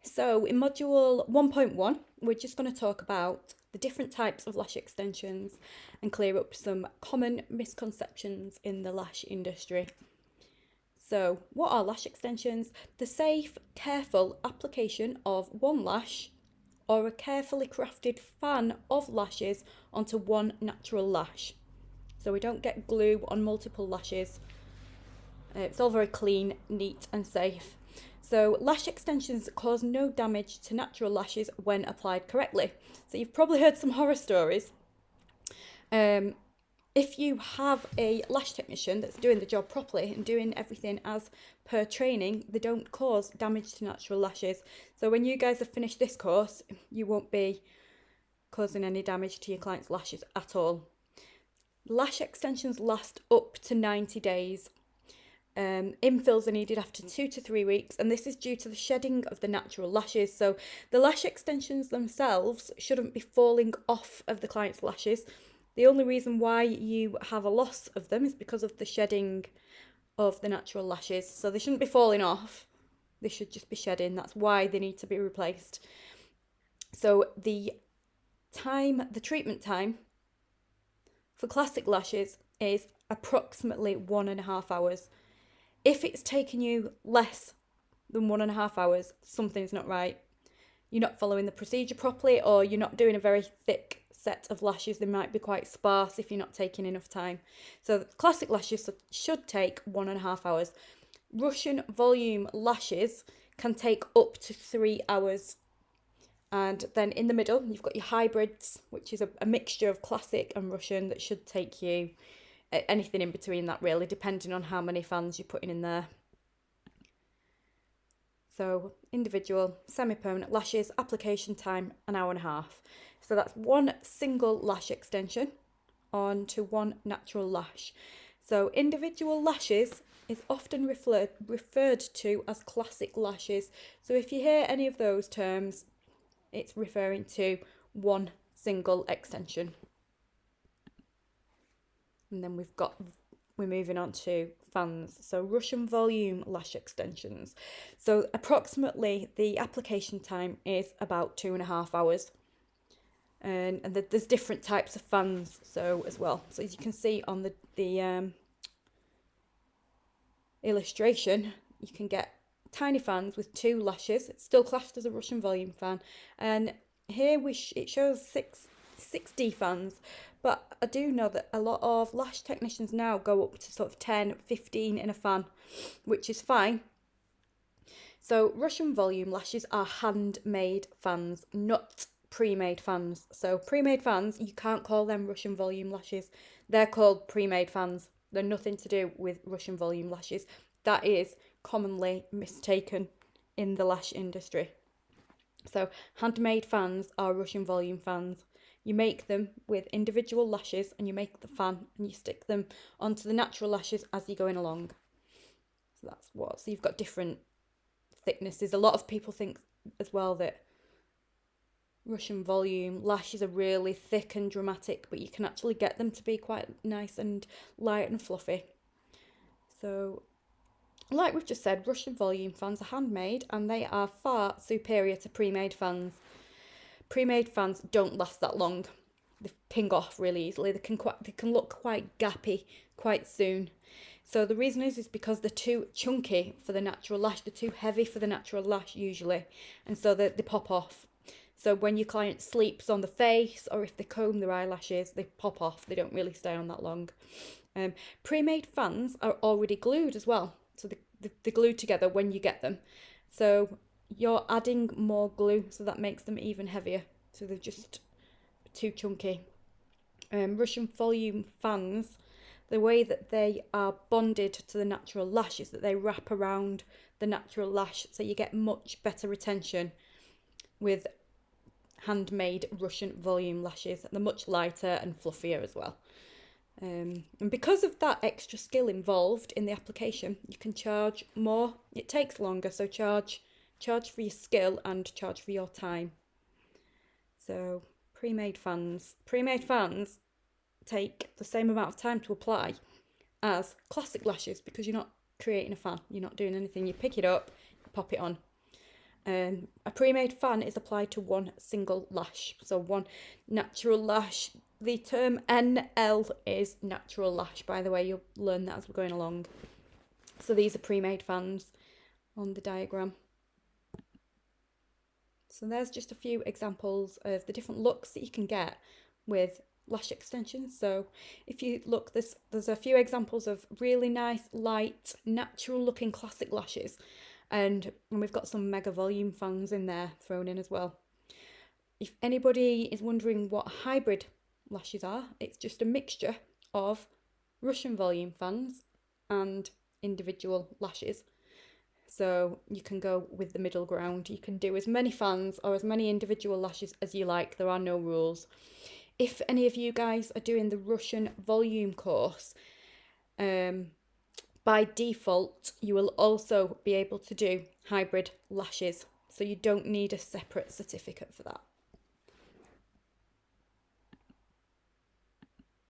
So in module 1.1, we're just going to talk about the different types of lash extensions and clear up some common misconceptions in the lash industry. So what are lash extensions? The safe, careful application of one lash or a carefully crafted fan of lashes onto one natural lash. So we don't get glue on multiple lashes. It's all very clean, neat and safe. So lash extensions cause no damage to natural lashes when applied correctly. So you've probably heard some horror stories. If you have a lash technician that's doing the job properly and doing everything as per training, they don't cause damage to natural lashes. So when you guys have finished this course, you won't be causing any damage to your client's lashes at all. Lash extensions last up to 90 days. Infills are needed after 2 to 3 weeks, and this is due to the shedding of the natural lashes. So the lash extensions themselves shouldn't be falling off of the client's lashes. The only reason why you have a loss of them is because of the shedding of the natural lashes. So they shouldn't be falling off, they should just be shedding. That's why they need to be replaced. So the treatment time for classic lashes is approximately 1.5 hours. If it's taken you less than 1.5 hours, something's not right. You're not following the procedure properly, or you're not doing a very thick set of lashes. They might be quite sparse if you're not taking enough time. So classic lashes should take 1.5 hours. Russian volume lashes can take up to 3 hours. And then in the middle, you've got your hybrids, which is a mixture of classic and Russian that should take you anything in between that, really, depending on how many fans you're putting in there. So individual semi-permanent lashes, application time 1.5 hours. So that's one single lash extension onto one natural lash. So individual lashes is often referred to as classic lashes. So if you hear any of those terms, it's referring to one single extension. And then we're moving on to fans. So Russian volume lash extensions. So approximately the application time is about 2.5 hours. And there's different types of fans as well. So as you can see on the illustration, you can get tiny fans with 2 lashes. It's still classed as a Russian volume fan. And here it shows 6D fans. But I do know that a lot of lash technicians now go up to sort of 10, 15 in a fan, which is fine. So Russian volume lashes are handmade fans, not pre-made fans. So pre-made fans, you can't call them Russian volume lashes. They're called pre-made fans. They're nothing to do with Russian volume lashes. That is commonly mistaken in the lash industry. So handmade fans are Russian volume fans. You make them with individual lashes and you make the fan and you stick them onto the natural lashes as you're going along. So so you've got different thicknesses. A lot of people think as well that Russian volume lashes are really thick and dramatic, but you can actually get them to be quite nice and light and fluffy. So like we've just said, Russian volume fans are handmade and they are far superior to pre-made fans. Pre-made fans don't last that long. They ping off really easily. They can look quite gappy quite soon. So the reason is because they're too chunky for the natural lash. They're too heavy for the natural lash usually, and so they pop off. So when your client sleeps on the face, or if they comb their eyelashes, they pop off. They don't really stay on that long. Pre-made fans are already glued as well. So they're glued together when you get them. So you're adding more glue, so that makes them even heavier. So they're just too chunky. Russian volume fans, the way that they are bonded to the natural lash is that they wrap around the natural lash, so you get much better retention with handmade Russian volume lashes. They're much lighter and fluffier as well. And because of that extra skill involved in the application, you can charge more. It takes longer, so charge for your skill and charge for your time. So pre-made fans take the same amount of time to apply as classic lashes because you're not creating a fan, you're not doing anything. You pick it up, pop it on. A pre-made fan is applied to one single lash, so one natural lash. The term NL is natural lash, by the way. You'll learn that as we're going along. So these are pre-made fans on the diagram. So there's just a few examples of the different looks that you can get with lash extensions. So if you look, there's a few examples of really nice, light, natural looking classic lashes. And we've got some mega volume fans in there thrown in as well. If anybody is wondering what hybrid lashes are, it's just a mixture of Russian volume fans and individual lashes. So you can go with the middle ground. You can do as many fans or as many individual lashes as you like. There are no rules. If any of you guys are doing the Russian volume course, by default, you will also be able to do hybrid lashes. So you don't need a separate certificate for that.